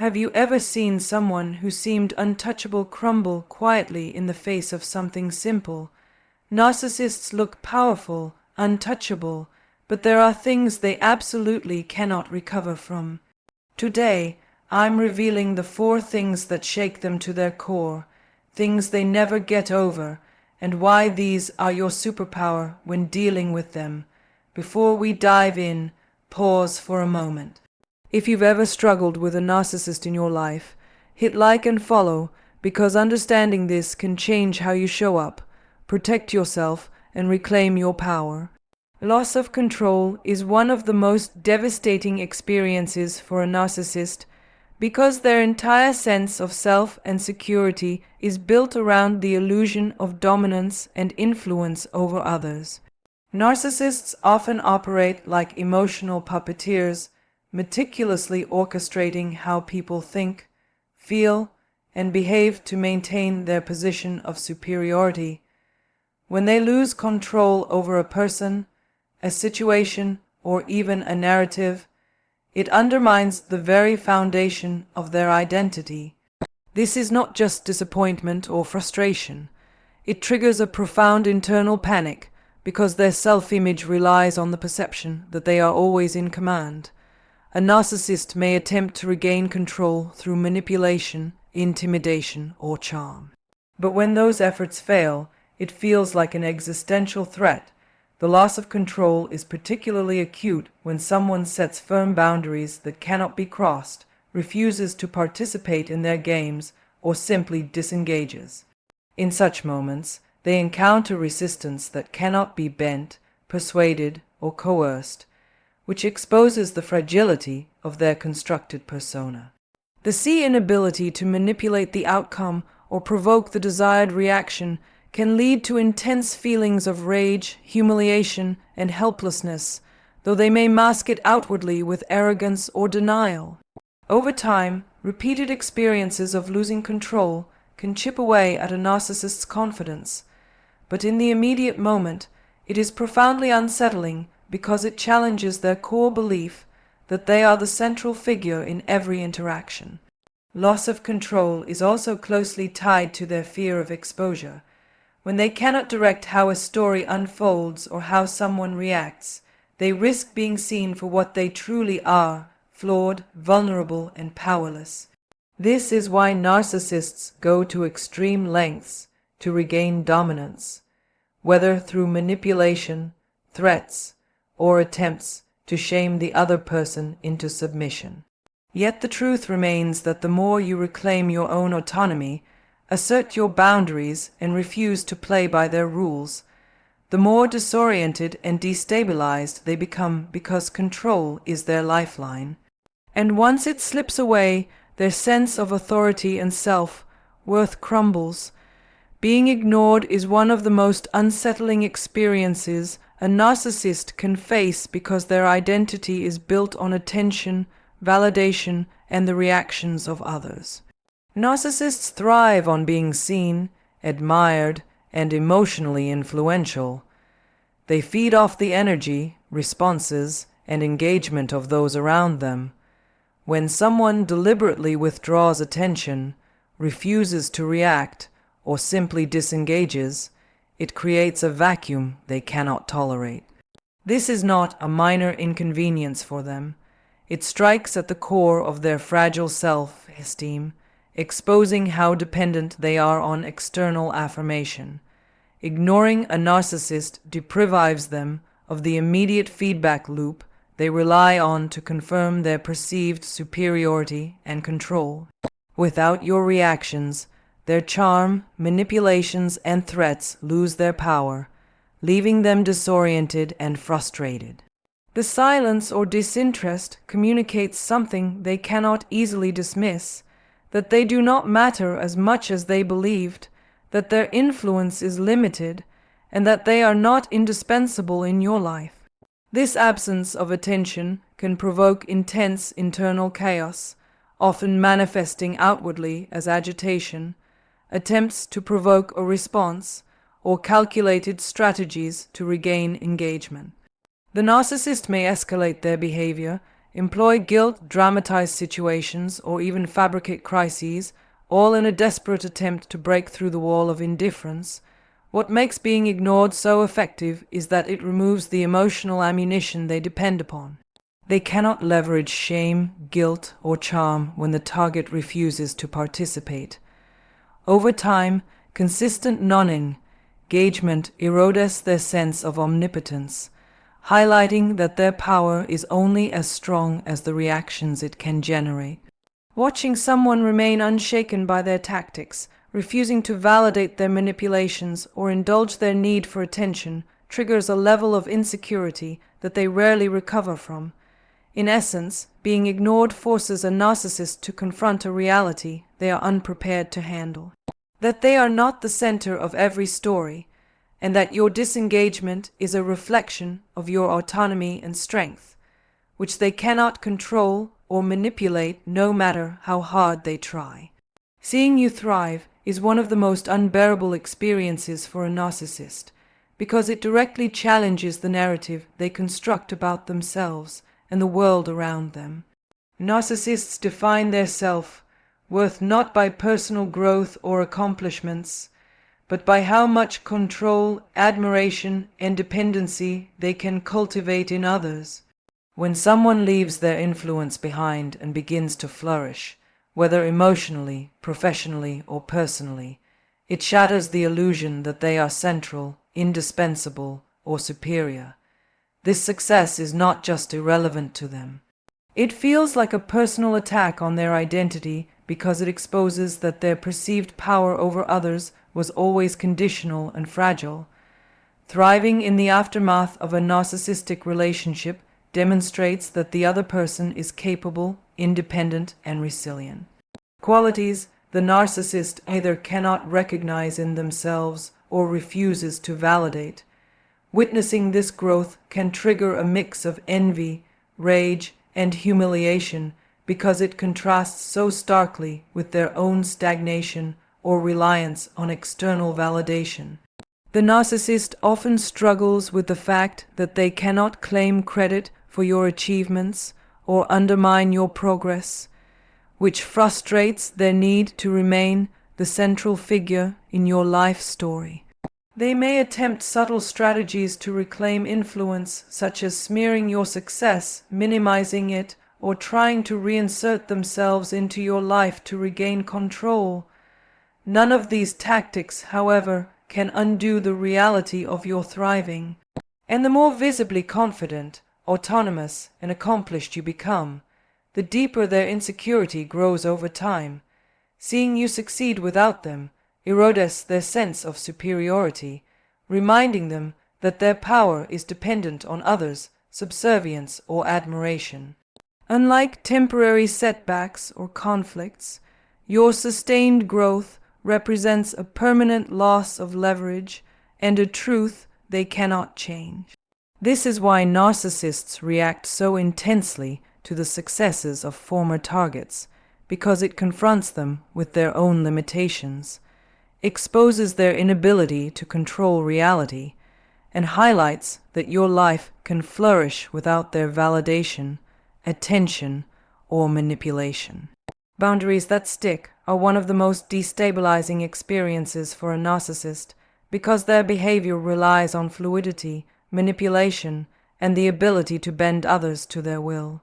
Have you ever seen someone who seemed untouchable crumble quietly in the face of something simple? Narcissists look powerful, untouchable, but there are things they absolutely cannot recover from. Today, I'm revealing the 4 things that shake them to their core, things they never get over, and why these are your superpower when dealing with them. Before we dive in, pause for a moment. If you've ever struggled with a narcissist in your life, hit like and follow, because understanding this can change how you show up, protect yourself, and reclaim your power. Loss of control is one of the most devastating experiences for a narcissist because their entire sense of self and security is built around the illusion of dominance and influence over others. Narcissists often operate like emotional puppeteers, meticulously orchestrating how people think, feel, and behave to maintain their position of superiority. When they lose control over a person, a situation, or even a narrative, it undermines the very foundation of their identity. This is not just disappointment or frustration. It triggers a profound internal panic because their self-image relies on the perception that they are always in command. A narcissist may attempt to regain control through manipulation, intimidation, or charm. But when those efforts fail, it feels like an existential threat. The loss of control is particularly acute when someone sets firm boundaries that cannot be crossed, refuses to participate in their games, or simply disengages. In such moments, they encounter resistance that cannot be bent, persuaded, or coerced, which exposes the fragility of their constructed persona. The inability to manipulate the outcome or provoke the desired reaction can lead to intense feelings of rage, humiliation, and helplessness, though they may mask it outwardly with arrogance or denial. Over time, repeated experiences of losing control can chip away at a narcissist's confidence, but in the immediate moment, it is profoundly unsettling because it challenges their core belief that they are the central figure in every interaction. Loss of control is also closely tied to their fear of exposure. When they cannot direct how a story unfolds or how someone reacts, they risk being seen for what they truly are, flawed, vulnerable, and powerless. This is why narcissists go to extreme lengths to regain dominance, whether through manipulation, threats, or attempts to shame the other person into submission. Yet the truth remains that the more you reclaim your own autonomy, assert your boundaries, and refuse to play by their rules, the more disoriented and destabilized they become because control is their lifeline. And once it slips away, their sense of authority and self-worth crumbles. Being ignored is one of the most unsettling experiences a narcissist can face because their identity is built on attention, validation, and the reactions of others. Narcissists thrive on being seen, admired, and emotionally influential. They feed off the energy, responses, and engagement of those around them. When someone deliberately withdraws attention, refuses to react, or simply disengages, it creates a vacuum they cannot tolerate. This is not a minor inconvenience for them. It strikes at the core of their fragile self-esteem, exposing how dependent they are on external affirmation. Ignoring a narcissist deprives them of the immediate feedback loop they rely on to confirm their perceived superiority and control. Without your reactions, their charm, manipulations, and threats lose their power, leaving them disoriented and frustrated. The silence or disinterest communicates something they cannot easily dismiss, that they do not matter as much as they believed, that their influence is limited, and that they are not indispensable in your life. This absence of attention can provoke intense internal chaos, often manifesting outwardly as agitation, attempts to provoke a response, or calculated strategies to regain engagement. The narcissist may escalate their behavior, employ guilt, dramatize situations, or even fabricate crises, all in a desperate attempt to break through the wall of indifference. What makes being ignored so effective is that it removes the emotional ammunition they depend upon. They cannot leverage shame, guilt, or charm when the target refuses to participate. Over time, consistent non-engagement erodes their sense of omnipotence, highlighting that their power is only as strong as the reactions it can generate. Watching someone remain unshaken by their tactics, refusing to validate their manipulations or indulge their need for attention, triggers a level of insecurity that they rarely recover from. In essence, being ignored forces a narcissist to confront a reality they are unprepared to handle. That they are not the center of every story, and that your disengagement is a reflection of your autonomy and strength, which they cannot control or manipulate no matter how hard they try. Seeing you thrive is one of the most unbearable experiences for a narcissist, because it directly challenges the narrative they construct about themselves and the world around them. Narcissists define their self-worth not by personal growth or accomplishments, but by how much control, admiration, and dependency they can cultivate in others. When someone leaves their influence behind and begins to flourish, whether emotionally, professionally, or personally, it shatters the illusion that they are central, indispensable, or superior. This success is not just irrelevant to them. It feels like a personal attack on their identity because it exposes that their perceived power over others was always conditional and fragile. Thriving in the aftermath of a narcissistic relationship demonstrates that the other person is capable, independent, and resilient. Qualities the narcissist either cannot recognize in themselves or refuses to validate. Witnessing this growth can trigger a mix of envy, rage, and humiliation because it contrasts so starkly with their own stagnation or reliance on external validation. The narcissist often struggles with the fact that they cannot claim credit for your achievements or undermine your progress, which frustrates their need to remain the central figure in your life story. They may attempt subtle strategies to reclaim influence, such as smearing your success, minimizing it, or trying to reinsert themselves into your life to regain control. None of these tactics, however, can undo the reality of your thriving. And the more visibly confident, autonomous, and accomplished you become, the deeper their insecurity grows over time. Seeing you succeed without them erodes their sense of superiority, reminding them that their power is dependent on others' subservience or admiration. Unlike temporary setbacks or conflicts, your sustained growth represents a permanent loss of leverage and a truth they cannot change. This is why narcissists react so intensely to the successes of former targets, because it confronts them with their own limitations, exposes their inability to control reality, and highlights that your life can flourish without their validation, attention, or manipulation. Boundaries that stick are one of the most destabilizing experiences for a narcissist because their behavior relies on fluidity, manipulation, and the ability to bend others to their will.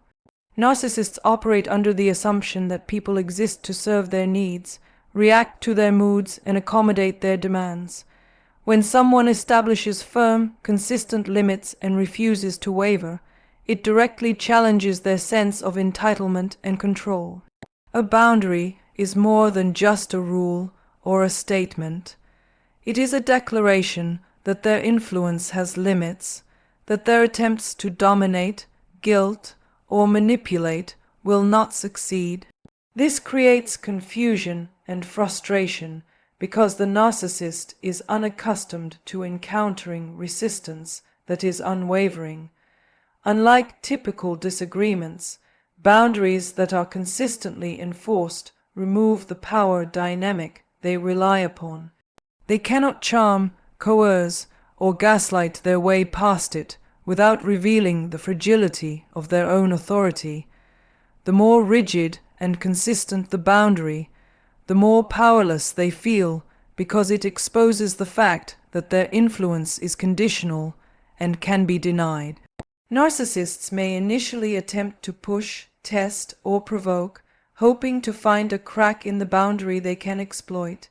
Narcissists operate under the assumption that people exist to serve their needs, react to their moods, and accommodate their demands. When someone establishes firm, consistent limits and refuses to waver, it directly challenges their sense of entitlement and control. A boundary is more than just a rule or a statement. It is a declaration that their influence has limits, that their attempts to dominate, guilt, or manipulate will not succeed. This creates confusion and frustration because the narcissist is unaccustomed to encountering resistance that is unwavering. Unlike typical disagreements, boundaries that are consistently enforced remove the power dynamic they rely upon. They cannot charm, coerce, or gaslight their way past it without revealing the fragility of their own authority. The more rigid and consistent the boundary, the more powerless they feel, because it exposes the fact that their influence is conditional and can be denied. Narcissists may initially attempt to push, test, or provoke, hoping to find a crack in the boundary they can exploit.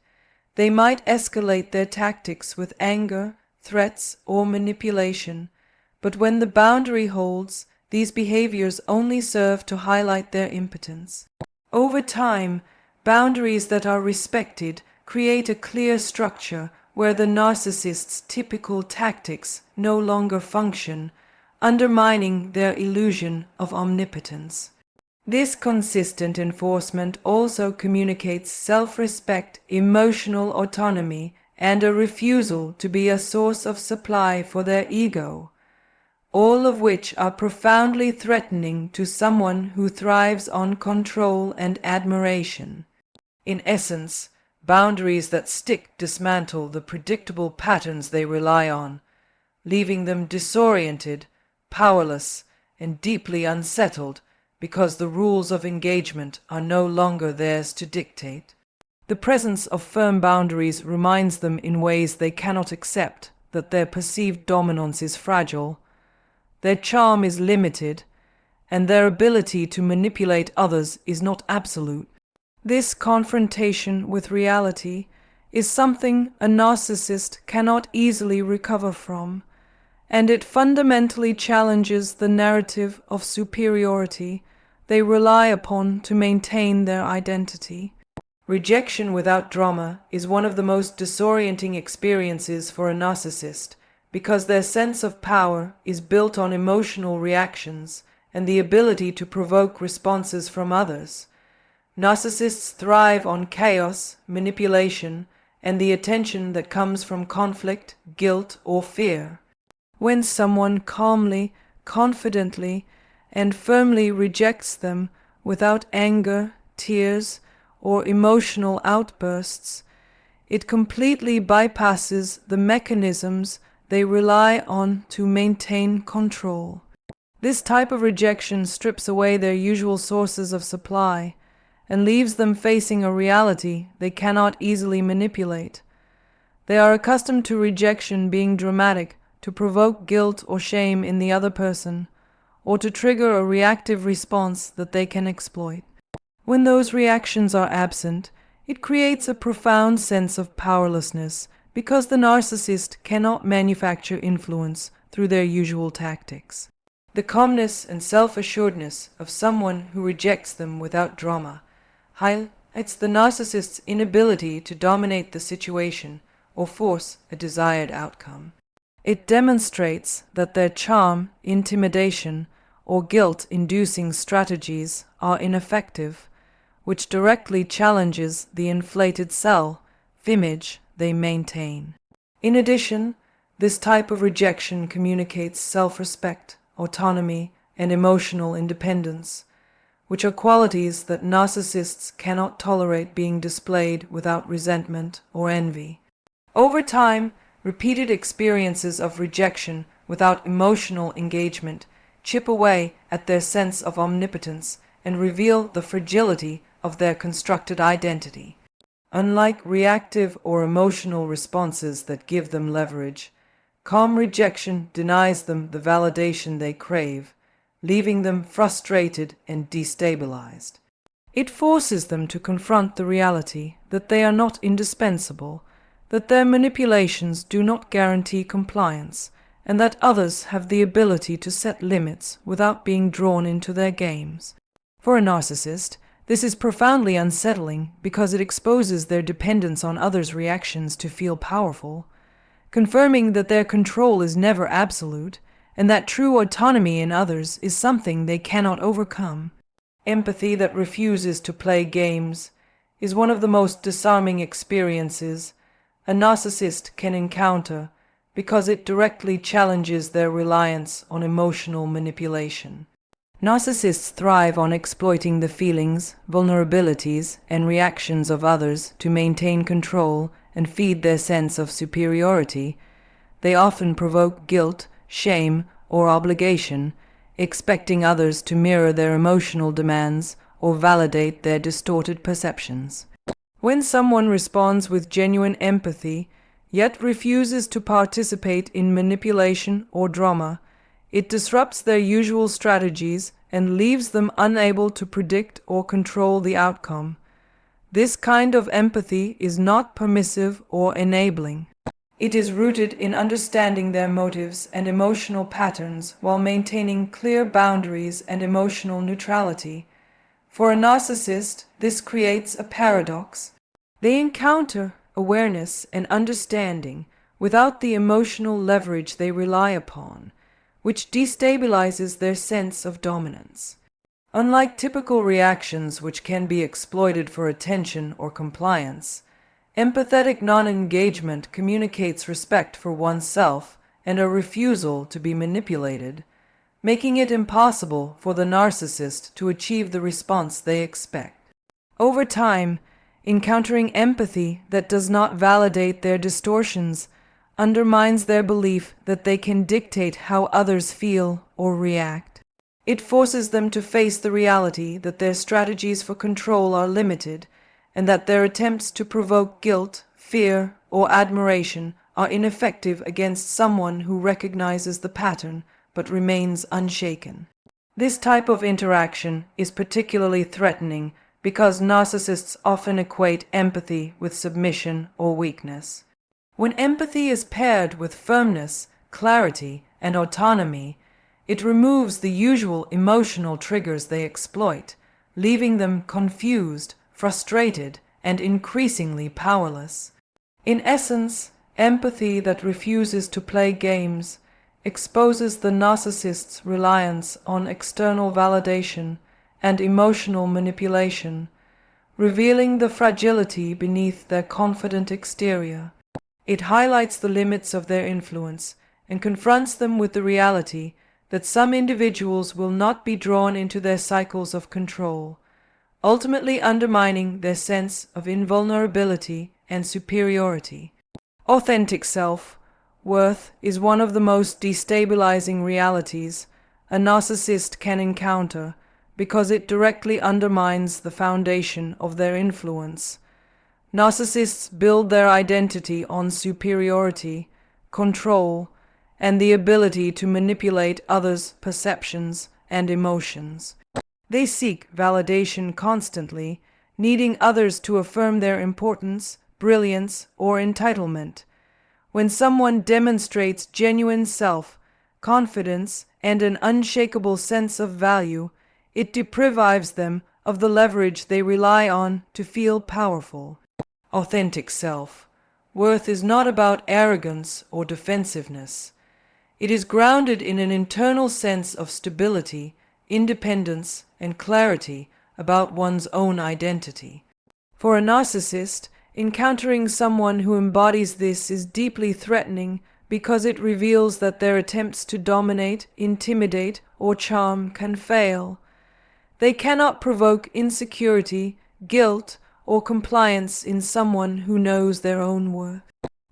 They might escalate their tactics with anger, threats, or manipulation, but when the boundary holds, these behaviors only serve to highlight their impotence. Over time, boundaries that are respected create a clear structure where the narcissist's typical tactics no longer function, undermining their illusion of omnipotence. This consistent enforcement also communicates self-respect, emotional autonomy, and a refusal to be a source of supply for their ego, all of which are profoundly threatening to someone who thrives on control and admiration. In essence, boundaries that stick dismantle the predictable patterns they rely on, leaving them disoriented, powerless, and deeply unsettled because the rules of engagement are no longer theirs to dictate. The presence of firm boundaries reminds them in ways they cannot accept that their perceived dominance is fragile, their charm is limited, and their ability to manipulate others is not absolute. This confrontation with reality is something a narcissist cannot easily recover from, and it fundamentally challenges the narrative of superiority they rely upon to maintain their identity. Rejection without drama is one of the most disorienting experiences for a narcissist, because their sense of power is built on emotional reactions and the ability to provoke responses from others. Narcissists thrive on chaos, manipulation, and the attention that comes from conflict, guilt, or fear. When someone calmly, confidently, and firmly rejects them without anger, tears, or emotional outbursts, it completely bypasses the mechanisms they rely on to maintain control. This type of rejection strips away their usual sources of supply and leaves them facing a reality they cannot easily manipulate. They are accustomed to rejection being dramatic to provoke guilt or shame in the other person, or to trigger a reactive response that they can exploit. When those reactions are absent, it creates a profound sense of powerlessness because the narcissist cannot manufacture influence through their usual tactics. The calmness and self-assuredness of someone who rejects them without drama highlights the narcissist's inability to dominate the situation or force a desired outcome. It demonstrates that their charm, intimidation, or guilt-inducing strategies are ineffective, which directly challenges the inflated self-image they maintain. In addition, this type of rejection communicates self-respect, autonomy, and emotional independence, which are qualities that narcissists cannot tolerate being displayed without resentment or envy. Over time, repeated experiences of rejection without emotional engagement chip away at their sense of omnipotence and reveal the fragility of their constructed identity. Unlike reactive or emotional responses that give them leverage, calm rejection denies them the validation they crave, leaving them frustrated and destabilized. It forces them to confront the reality that they are not indispensable, that their manipulations do not guarantee compliance, and that others have the ability to set limits without being drawn into their games. For a narcissist, this is profoundly unsettling because it exposes their dependence on others' reactions to feel powerful, confirming that their control is never absolute, and that true autonomy in others is something they cannot overcome. Empathy that refuses to play games is one of the most disarming experiences a narcissist can encounter because it directly challenges their reliance on emotional manipulation. Narcissists thrive on exploiting the feelings, vulnerabilities, and reactions of others to maintain control and feed their sense of superiority. They often provoke guilt, shame, or obligation, expecting others to mirror their emotional demands or validate their distorted perceptions. When someone responds with genuine empathy, yet refuses to participate in manipulation or drama, it disrupts their usual strategies and leaves them unable to predict or control the outcome. This kind of empathy is not permissive or enabling. It is rooted in understanding their motives and emotional patterns while maintaining clear boundaries and emotional neutrality. For a narcissist, this creates a paradox. They encounter awareness and understanding without the emotional leverage they rely upon, which destabilizes their sense of dominance. Unlike typical reactions which can be exploited for attention or compliance, empathetic non-engagement communicates respect for oneself and a refusal to be manipulated, making it impossible for the narcissist to achieve the response they expect. Over time, encountering empathy that does not validate their distortions undermines their belief that they can dictate how others feel or react. It forces them to face the reality that their strategies for control are limited and that their attempts to provoke guilt, fear, or admiration are ineffective against someone who recognizes the pattern but remains unshaken. This type of interaction is particularly threatening because narcissists often equate empathy with submission or weakness. When empathy is paired with firmness, clarity, and autonomy, it removes the usual emotional triggers they exploit, leaving them confused, frustrated, and increasingly powerless. In essence, empathy that refuses to play games exposes the narcissist's reliance on external validation and emotional manipulation, revealing the fragility beneath their confident exterior. It highlights the limits of their influence and confronts them with the reality that some individuals will not be drawn into their cycles of control, ultimately undermining their sense of invulnerability and superiority. Authentic self-worth is one of the most destabilizing realities a narcissist can encounter because it directly undermines the foundation of their influence. Narcissists build their identity on superiority, control, and the ability to manipulate others' perceptions and emotions. They seek validation constantly, needing others to affirm their importance, brilliance, or entitlement. When someone demonstrates genuine self-confidence and an unshakable sense of value, it deprives them of the leverage they rely on to feel powerful. Authentic self-worth is not about arrogance or defensiveness. It is grounded in an internal sense of stability, independence, and clarity about one's own identity. For a narcissist, encountering someone who embodies this is deeply threatening because it reveals that their attempts to dominate, intimidate, or charm can fail. They cannot provoke insecurity, guilt, or compliance in someone who knows their own worth.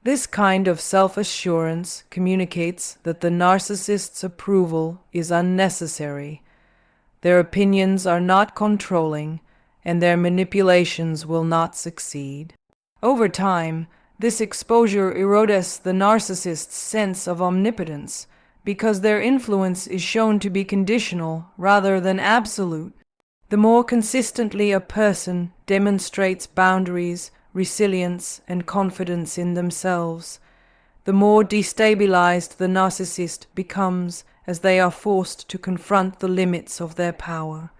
This kind of self-assurance communicates that the narcissist's approval is unnecessary. Their opinions are not controlling, and their manipulations will not succeed. Over time, this exposure erodes the narcissist's sense of omnipotence because their influence is shown to be conditional rather than absolute. The more consistently a person demonstrates boundaries, resilience, and confidence in themselves, the more destabilized the narcissist becomes as they are forced to confront the limits of their power.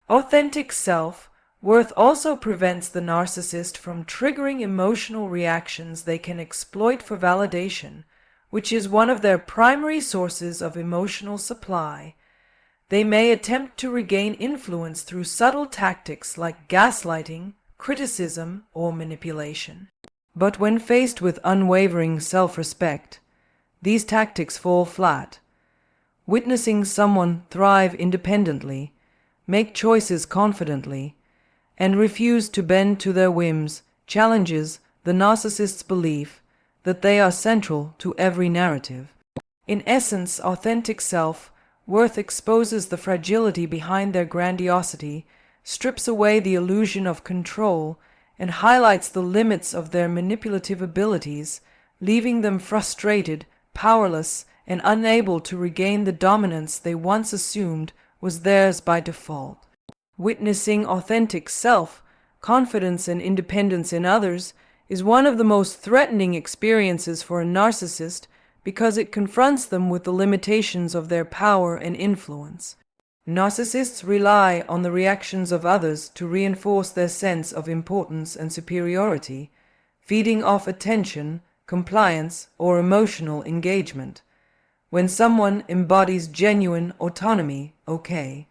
Authentic self-worth also prevents the narcissist from triggering emotional reactions they can exploit for validation, which is one of their primary sources of emotional supply. They may attempt to regain influence through subtle tactics like gaslighting, criticism, or manipulation. But when faced with unwavering self-respect, these tactics fall flat. Witnessing someone thrive independently, make choices confidently, and refuse to bend to their whims challenges the narcissist's belief that they are central to every narrative. In essence, authentic self-worth exposes the fragility behind their grandiosity, strips away the illusion of control, and highlights the limits of their manipulative abilities, leaving them frustrated, powerless, and unable to regain the dominance they once assumed was theirs by default. Witnessing authentic self-confidence and independence in others is one of the most threatening experiences for a narcissist because it confronts them with the limitations of their power and influence. Narcissists rely on the reactions of others to reinforce their sense of importance and superiority, feeding off attention, compliance, or emotional engagement. When someone embodies genuine autonomy, okay,